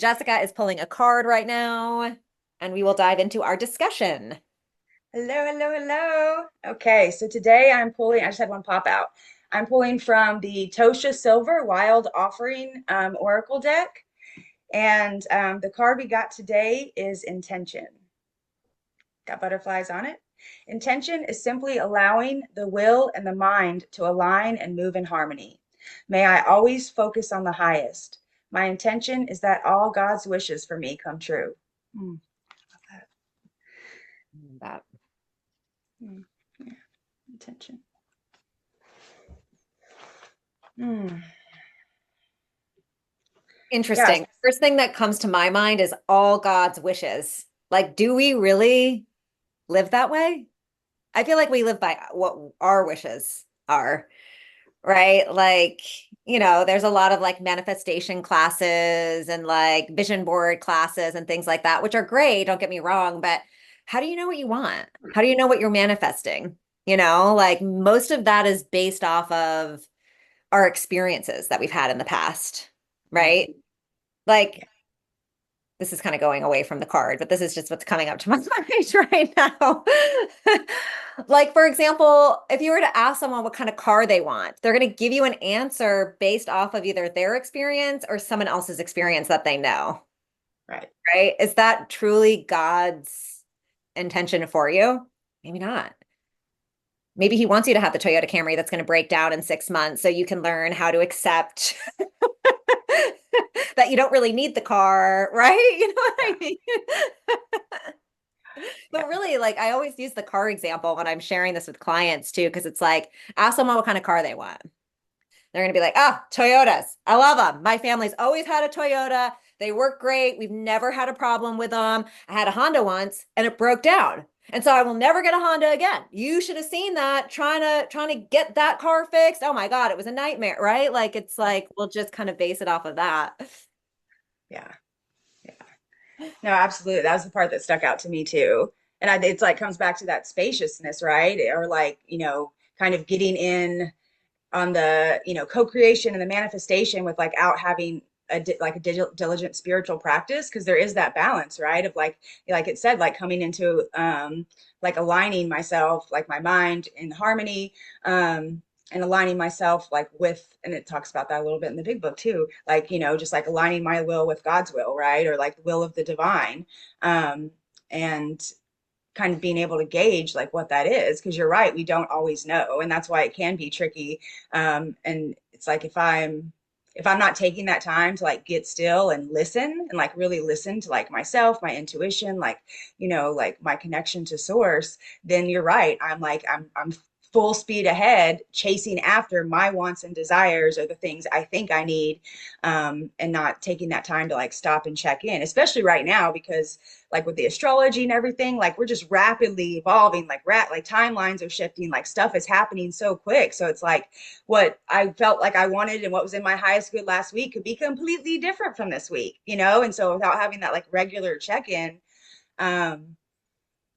Jessica is pulling a card right now, and we will dive into our discussion. Hello, hello, hello. Okay, so today I just had one pop out. I'm pulling from the Tosha Silver Wild Offering Oracle deck. And the card we got today is Intention. Got butterflies on it. Intention is simply allowing the will and the mind to align and move in harmony. May I always focus on the highest. My intention is that all God's wishes for me come true. Mm, love that. That Yeah, intention. Mm. Yeah, interesting. First thing that comes to my mind is all God's wishes. Like, do we really live that way? I feel like we live by what our wishes are, right? Like, there's a lot of like manifestation classes and like vision board classes and things like that, which are great, don't get me wrong, but how do you know what you want? How do you know what you're manifesting? Like most of that is based off of our experiences that we've had in the past, Mm. right? Like this is kind of going away from the card, but this is just what's coming up to my mind right now. Like, for example, if you were to ask someone what kind of car they want, they're going to give you an answer based off of either their experience or someone else's experience that they know, Right. right? Is that truly God's intention for you? Maybe not. Maybe he wants you to have the Toyota Camry that's going to break down in 6 months so you can learn how to accept that you don't really need the car, right? You know what Yeah. I mean? Yeah. But really, like I always use the car example when I'm sharing this with clients too, because it's like, ask someone what kind of car they want. They're going to be like, ah, Toyotas. I love them. My family's always had a Toyota. They work great. We've never had a problem with them. I had a Honda once and it broke down. And so I will never get a Honda again. You should have seen that trying to get that car fixed. Oh my God, it was a nightmare, right? Like it's like we'll just kind of base it off of that. Yeah. Yeah. No, absolutely. That was the part that stuck out to me too. And it's like comes back to that spaciousness, right? Or like, kind of getting in on the, co-creation and the manifestation with like out having like a diligent spiritual practice because there is that balance, right? Of like it said, like coming into like aligning myself, like my mind in harmony, and aligning myself like with, and it talks about that a little bit in the big book too, like just like aligning my will with God's will, right? Or like the will of the divine, and kind of being able to gauge like what that is, because you're right, we don't always know, and that's why it can be tricky. And it's like if I'm not taking that time to like get still and listen and like really listen to like myself, my intuition, like like my connection to source, then you're right, I'm full speed ahead chasing after my wants and desires or the things I think I need, and not taking that time to like stop and check in, especially right now because like with the astrology and everything, like we're just rapidly evolving, like timelines are shifting, like stuff is happening so quick. So it's like what I felt like I wanted and what was in my highest good last week could be completely different from this week, And so without having that like regular check-in, um,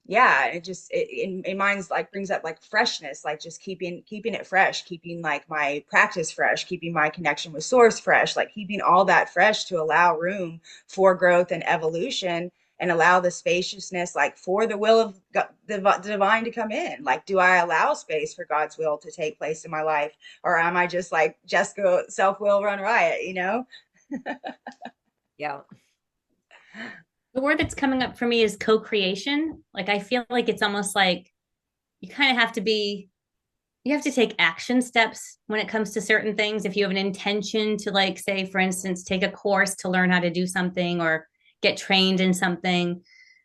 yeah, it just in mine's like brings up like freshness, like just keeping it fresh, keeping like my practice fresh, keeping my connection with source fresh, like keeping all that fresh to allow room for growth and evolution, and allow the spaciousness like for the will of God, the divine to come in. Like, do I allow space for God's will to take place in my life, or am I just like Jessica self will run riot? Yeah. The word that's coming up for me is co-creation. Like I feel like it's almost like you kind of have to be you have to take action steps when it comes to certain things. If you have an intention to like say for instance take a course to learn how to do something or get trained in something,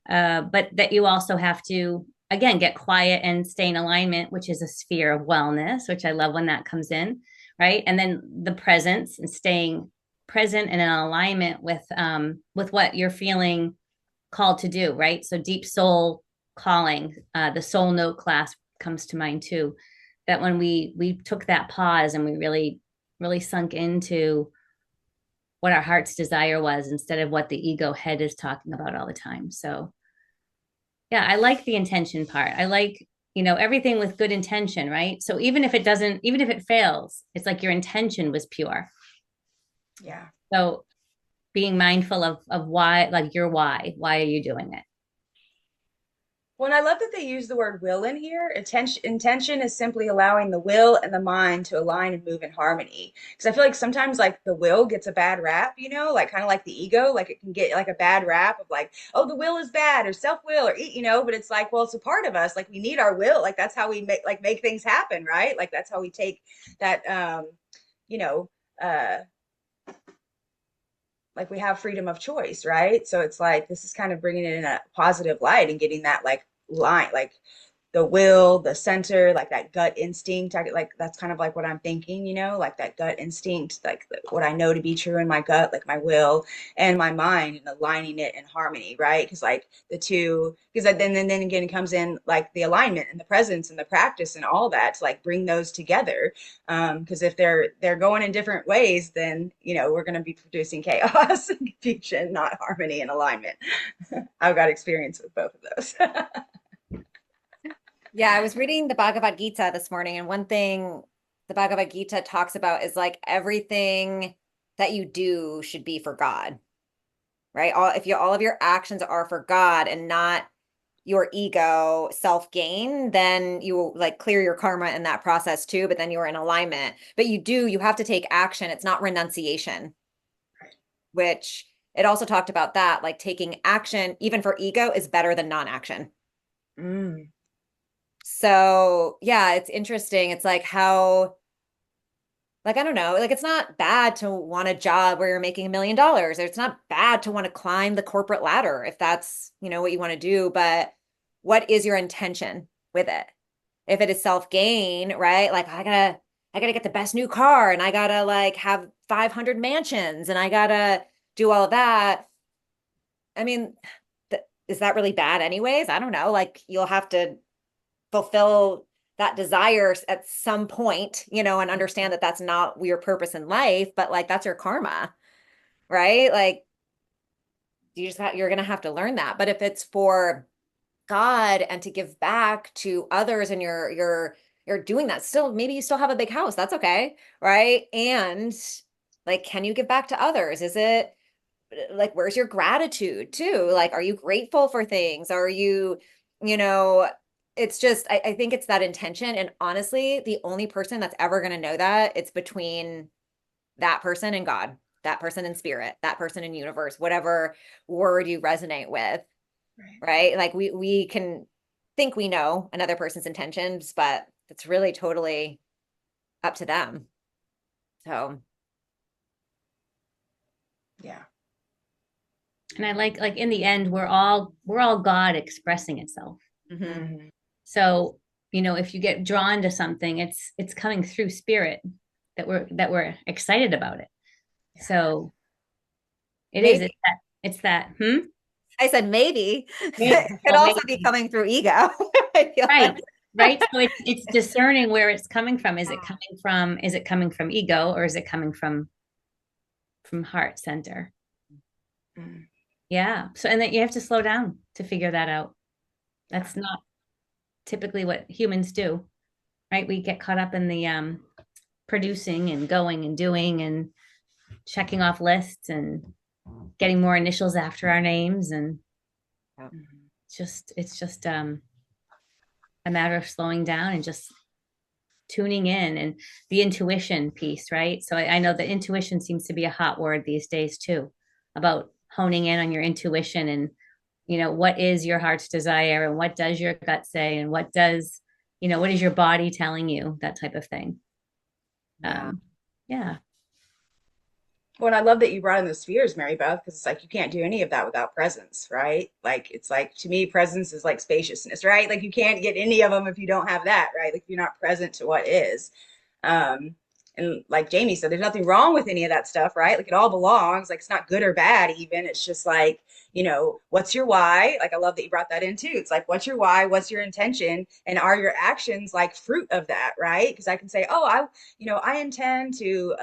but that you also have to again get quiet and stay in alignment, which is a sphere of wellness, which I love when that comes in, right? And then the presence and staying present and in alignment with what you're feeling called to do, right? So deep soul calling, the soul note class comes to mind too. That when we took that pause and we really sunk into what our heart's desire was instead of what the ego head is talking about all the time. So yeah, I like the intention part. I like everything with good intention, right? So even if it fails, it's like your intention was pure. Yeah. So being mindful of why, like your why are you doing it? Well, and I love that they use the word will in here. Intention is simply allowing the will and the mind to align and move in harmony. Because I feel like sometimes like the will gets a bad rap, you know, like kind of like the ego, like it can get like a bad rap of like, oh, the will is bad or self-will or you know, but it's like, well, it's a part of us. Like we need our will. Like that's how we make things happen, right? Like that's how we take that you know, uh like we have freedom of choice, right? So it's like this is kind of bringing it in a positive light and getting that like line, like the will, the center, like that gut instinct. Like that's kind of like what I'm thinking, you know, like that gut instinct, like what I know to be true in my gut, like my will and my mind, and aligning it in harmony, right? Because like the two, because then again it comes in like the alignment and the presence and the practice and all that to like bring those together. Because if they're going in different ways, then you know we're going to be producing chaos and confusion, not harmony and alignment. I've got experience with both of those. Yeah, I was reading the Bhagavad Gita this morning, and one thing the Bhagavad Gita talks about is like everything that you do should be for God, right? All of your actions are for God and not your ego self-gain, then you will like clear your karma in that process too, but then you're in alignment. But you have to take action. It's not renunciation, which it also talked about that, like taking action, even for ego, is better than non-action. Mm. So yeah, it's interesting. It's like how, like, I don't know, like it's not bad to want a job where you're making $1 million. It's not bad to want to climb the corporate ladder if that's, what you want to do, but what is your intention with it? If it is self-gain, right? Like I gotta get the best new car and I gotta like have 500 mansions and I gotta do all of that. I mean, is that really bad anyways? I don't know. Like you'll have to fulfill that desire at some point, and understand that that's not your purpose in life, but like that's your karma, right? Like you're going to have to learn that. But if it's for God and to give back to others and you're doing that, still maybe you still have a big house, that's okay, right? And like can you give back to others? Is it like where's your gratitude too? Like are you grateful for things? Are you, you know, it's just I think it's that intention. And honestly, the only person that's ever going to know that, it's between that person and God, that person in spirit, that person in universe, whatever word you resonate with, Right. right? Like we can think we know another person's intentions, but it's really totally up to them. So Yeah. And I like in the end, we're all God expressing itself. mhm. Mm-hmm. So, if you get drawn to something, it's coming through spirit that we're excited about it. Yeah. So it is, Maybe it's that, I said maybe Maybe. it could Well, also be maybe. coming through ego. I feel Right. like. Right. So it's discerning where it's coming from. Is it coming from ego, or is it coming from heart center? Mm. Yeah. So, and then you have to slow down to figure that out. Yeah. That's not typically what humans do, right? We get caught up in the producing and going and doing and checking off lists and getting more initials after our names, and Mhm. it's just a matter of slowing down and just tuning in, and the intuition piece, right? So I know that intuition seems to be a hot word these days too, about honing in on your intuition, and what is your heart's desire, and what does your gut say, and what is your body telling you, that type of thing. Yeah. Yeah. Well, and I love that you brought in the spheres, Mary Beth, because it's like you can't do any of that without presence, right? Like it's like to me, presence is like spaciousness, right? Like you can't get any of them if you don't have that, right? Like if you're not present to what is. Um, and like Jamie said, there's nothing wrong with any of that stuff, right? Like it all belongs. Like it's not good or bad, even. It's just like what's your why? Like, I love that you brought that in too. It's like, what's your why? What's your intention? And are your actions like fruit of that, right? Because I can say, oh, I intend to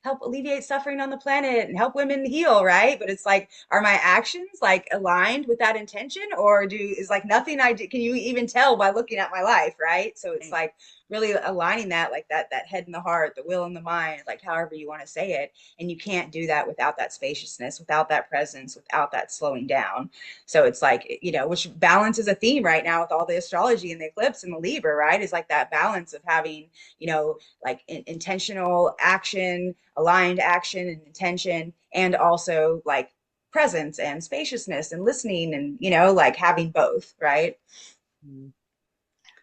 help alleviate suffering on the planet and help women heal, right? But it's like, are my actions like aligned with that intention, or is like nothing I do? Can you even tell by looking at my life, right? So it's like really aligning that, like that head and the heart, the will and the mind, like however you want to say it. And you can't do that without that spaciousness, without that presence, without that slowing down. So it's like, which balance is a theme right now with all the astrology and the eclipse and the Libra, right? Is like that balance of having, like intentional action, aligned action and intention, and also like presence and spaciousness and listening and, like having both, right?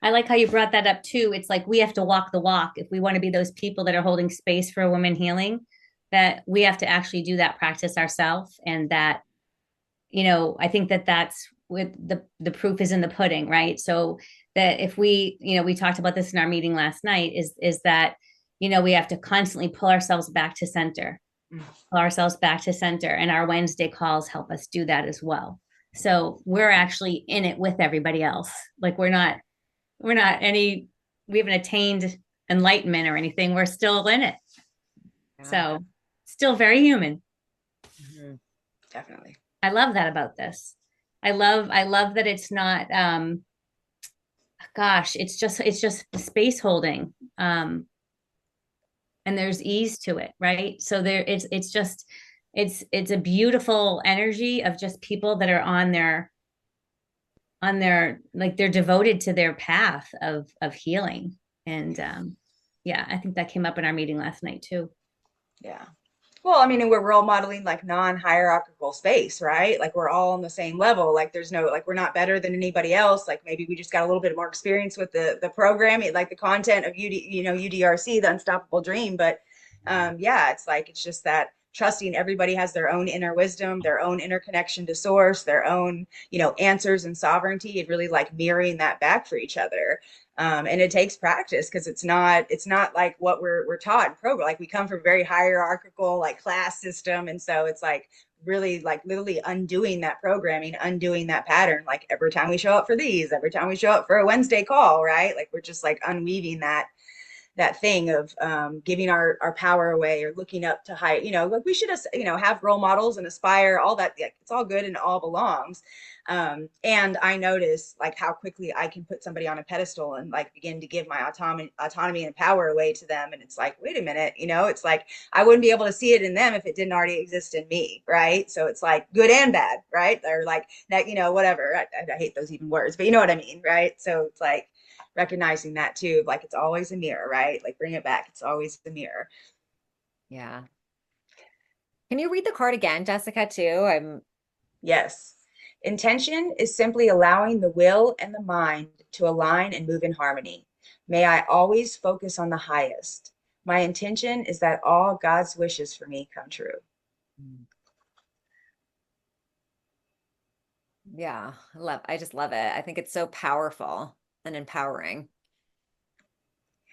I like how you brought that up too. It's like we have to walk the walk if we want to be those people that are holding space for a woman healing, that we have to actually do that practice ourselves. And that, I think that that's with the proof is in the pudding, right? So that if we talked about this in our meeting last night, is that, we have to constantly pull ourselves back to center, and our Wednesday calls help us do that as well. So we're actually in it with everybody else. Like we're not we haven't attained enlightenment or anything. We're still in it. Yeah. So still very human. Mm-hmm. Definitely. I love that about this. I love that it's not gosh, it's just space holding. And there's ease to it, right? So it's a beautiful energy of just people that are on their like they're devoted to their path of healing. And yeah, I think that came up in our meeting last night too. Yeah. Well, I mean, and we're all modeling like non-hierarchical space, right? Like we're all on the same level. Like there's no, like we're not better than anybody else. Like maybe we just got a little bit more experience with the programming, like the content of UDRC, the Unstoppable Dream. But yeah, it's just that trusting everybody has their own inner wisdom, their own interconnection to source, their own, answers and sovereignty, and really like mirroring that back for each other. And it takes practice because it's not like what we're taught in program. Like we come from a very hierarchical like class system, and so it's like really like literally undoing that programming, undoing that pattern. Like every time we show up for these, every time we show up for a Wednesday call, right? Like we're just like unweaving that thing of giving our power away or looking up to high, like we should, have role models and aspire, all that. Like, it's all good and all belongs. And I notice like how quickly I can put somebody on a pedestal and like begin to give my autonomy and power away to them. And it's like, wait a minute, it's like, I wouldn't be able to see it in them if it didn't already exist in me. Right. So it's like good and bad. Right. Or like that, whatever. I hate those even words, but you know what I mean. Right. So it's like, recognizing that too, like it's always a mirror, right? Like bring it back. It's always the mirror. Yeah. Can you read the card again, Jessica, too? Yes. Intention is simply allowing the will and the mind to align and move in harmony. May I always focus on the highest. My intention is that all God's wishes for me come true. Yeah, I just love it. I think it's so powerful and empowering.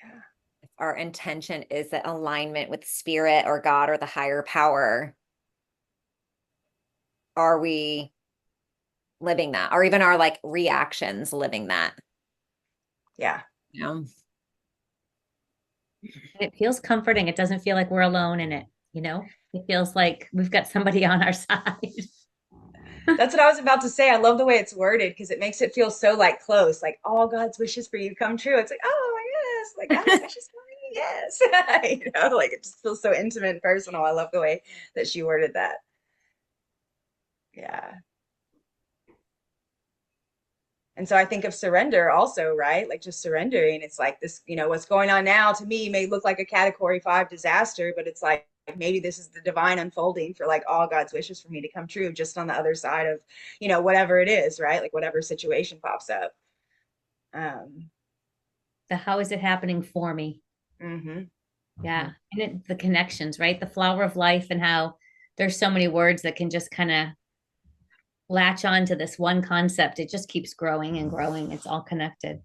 Yeah. If our intention is that alignment with spirit or God or the higher power, are we living that? Or even our like reactions living that? Yeah. Yeah. It feels comforting. It doesn't feel like we're alone in it, It feels like we've got somebody on our side. That's what I was about to say. I love the way it's worded because it makes it feel so like close, like all God's wishes for you come true. It's like, oh yes, like God's wishes for me, yes. Like it just feels so intimate and personal. I love the way that she worded that. Yeah. And so I think of surrender also, right? Like just surrendering. It's like this, what's going on now to me may look like a category 5 disaster, but it's like maybe this is the divine unfolding for like all God's wishes for me to come true just on the other side of, whatever it is, right? Like whatever situation pops up. How is it happening for me? Mm-hmm. Yeah. And the connections, right? The flower of life, and how there's so many words that can just kind of latch on to this one concept. It just keeps growing and growing. It's all connected.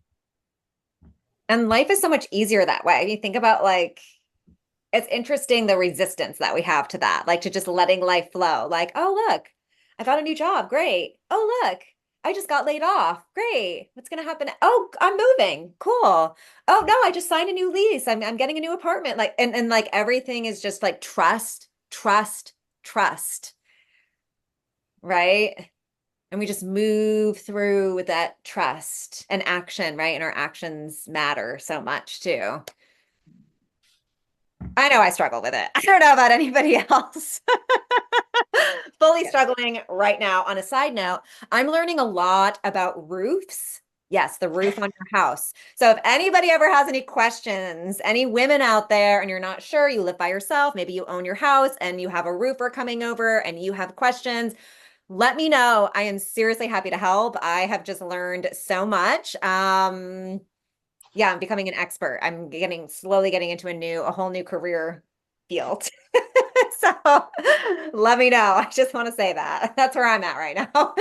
And life is so much easier that way. You think about like, it's interesting the resistance that we have to that, like to just letting life flow. Like, oh, look, I found a new job. Great. Oh, look, I just got laid off. Great. What's going to happen? Oh, I'm moving. Cool. Oh, no, I just signed a new lease. I'm getting a new apartment. Like, and like everything is just like trust, trust, trust, right? And we just move through with that trust and action, right? And our actions matter so much too. I know I struggle with it. I don't know about anybody else. Fully Yes. struggling right now. On a side note, I'm learning a lot about roofs. Yes, the roof on your house. So if anybody ever has any questions, any women out there, and you're not sure, you live by yourself, maybe you own your house and you have a roofer coming over and you have questions, let me know. I am seriously happy to help. I have just learned so much. Yeah, I'm becoming an expert. I'm slowly getting into a whole new career field. So let me know. I just want to say that. That's where I'm at right now.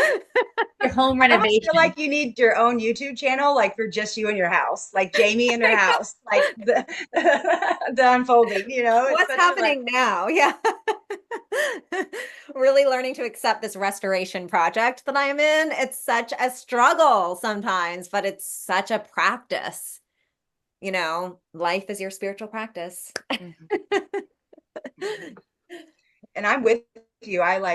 Your home I almost feel renovation. like you need your own YouTube channel, like for just you and your house, like Jamie and her house, like the unfolding, you know, it's What's such a like, happening now? Yeah. Really learning to accept this restoration project that I'm in. It's such a struggle sometimes, but it's such a practice. You know, life is your spiritual practice. mhm, mhm. And I'm with you. I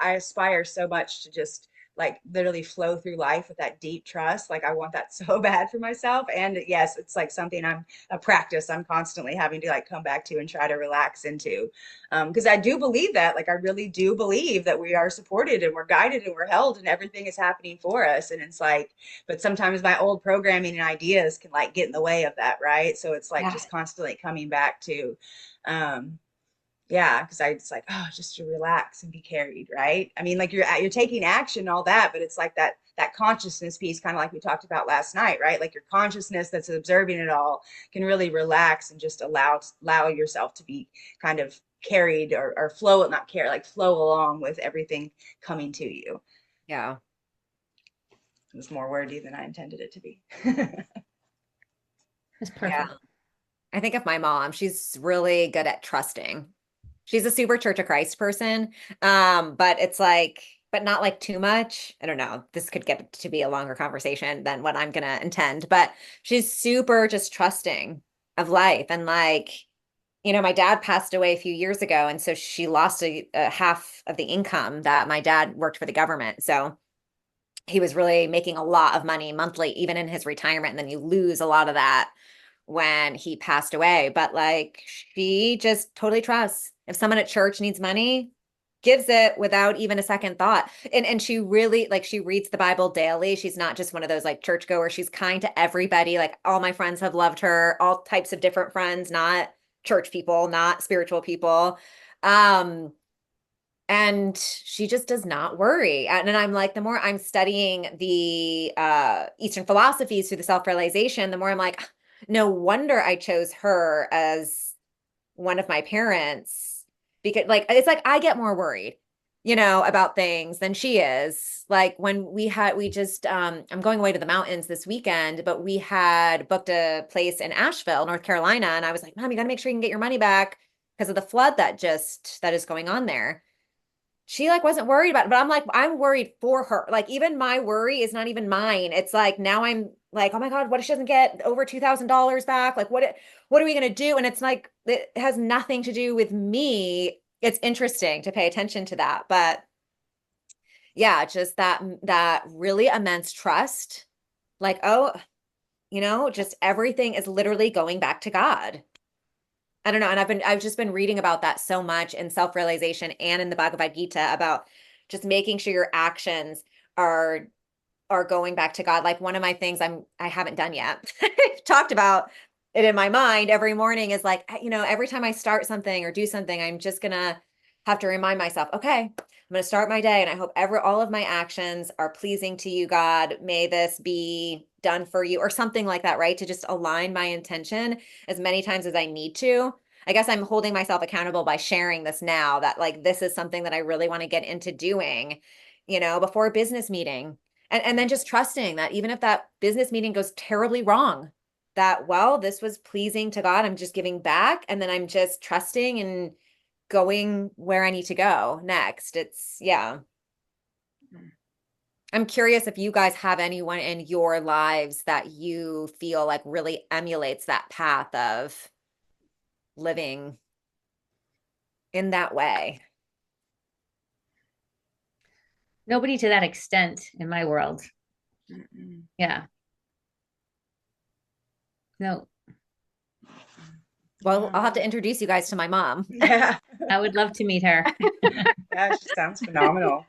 aspire so much to just like literally flow through life with that deep trust. Like I want that so bad for myself. And yes, it's like something I'm a practice I'm constantly having to like come back to and try to relax into. Because I do believe that, like I really do believe that we are supported and we're guided and we're held and everything is happening for us. And it's like, but sometimes my old programming and ideas can like get in the way of that, right? So it's like Yeah. just constantly coming back to um yeah, because I it's like, oh, just to relax and be carried, right? I mean, like you're taking action, all that, but it's like that consciousness piece, kind of like we talked about last night, right? Like your consciousness that's observing it all can really relax and just allow yourself to be kind of carried or flow, not care, like flow along with everything coming to you. Yeah. It was more wordy than I intended it to be. It's Yeah. perfect. I think of my mom. She's really good at trusting. She's a super Church of Christ person. But it's like, but not like too much. I don't know. This could get to be a longer conversation than what I'm gonna intend, but she's super just trusting of life. And like, my dad passed away a few years ago, and so she lost a half of the income that my dad worked for the government. So he was really making a lot of money monthly, even in his retirement. And then you lose a lot of that when he passed away. But like she just totally trusts. If someone at church needs money, gives it without even a second thought. And she really like she reads the Bible daily. She's not just one of those like churchgoers. She's kind to everybody. Like all my friends have loved her, all types of different friends, not church people, not spiritual people. Um, and she just does not worry. And I'm like, the more I'm studying the Eastern philosophies through the self-realization, the more I'm like, no wonder I chose her as one of my parents, because like it's like I get more worried, about things than she is. Like when we just I'm going away to the mountains this weekend, but we had booked a place in Asheville, North Carolina, and I was like, Mom, you got to make sure you can get your money back because of the flood that is going on there. She like wasn't worried about it, but I'm like, I'm worried for her. Like even my worry is not even mine. It's like now I'm like, oh my God, what if she doesn't get over $2,000 back? Like what are we gonna do? And it's like it has nothing to do with me. It's interesting to pay attention to that. But yeah, just that really immense trust. Like, oh, just everything is literally going back to God. I don't know. And I've just been reading about that so much in self-realization and in the Bhagavad Gita about just making sure your actions are going back to God. Like one of my things I haven't done yet. I've talked about it in my mind every morning is like, every time I start something or do something, I'm just gonna have to remind myself, okay, I'm gonna start my day and I hope all of my actions are pleasing to you, God. May this be done for you or something like that, right? To just align my intention as many times as I need to. I guess I'm holding myself accountable by sharing this now that like this is something that I really want to get into doing, before a business meeting. And then just trusting that even if that business meeting goes terribly wrong, that, well, this was pleasing to God. I'm just giving back. And then I'm just trusting and going where I need to go next. Yeah. I'm curious if you guys have anyone in your lives that you feel like really emulates that path of living in that way. Nobody to that extent in my world. Mm-mm. Yeah. No, Well, I'll have to Yeah. introduce you guys to my mom. Yeah. I would love to meet her. Yeah, she sounds phenomenal.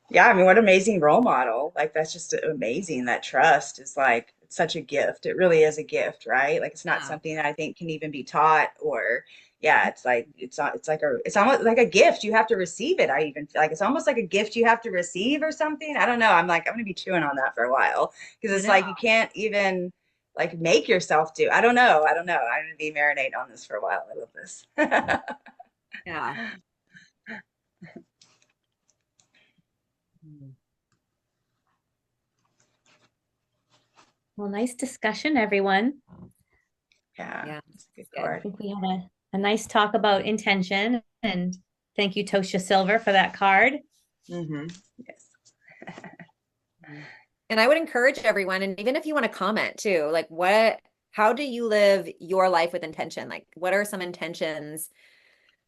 Yeah, I mean, what amazing role model. Like that's just amazing. That trust is like it's such a gift. It really is a gift, right? Like it's not Yeah. something that I think can even be taught or yeah, it's like it's not it's like a it's almost like a gift. You have to receive it. I even feel like it's almost like a gift you have to receive or something. I don't know. I'm like I'm gonna be chewing on that for a while because I it's know. like you can't even like make yourself do. I don't know. I don't know. I'm gonna be marinating on this for a while. I love this. Yeah. Mm. Well, nice discussion, everyone. Yeah, Yeah, it's a good it's good. I card. think we had a nice talk about intention. And thank you, Tosha Silver, for that card. Hmm. Yes. Mm. And I would encourage everyone, and even if you want to comment too, like how do you live your life with intention? Like, what are some intentions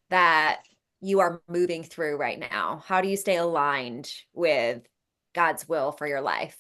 that you are moving through right now? How do you stay aligned with God's will for your life?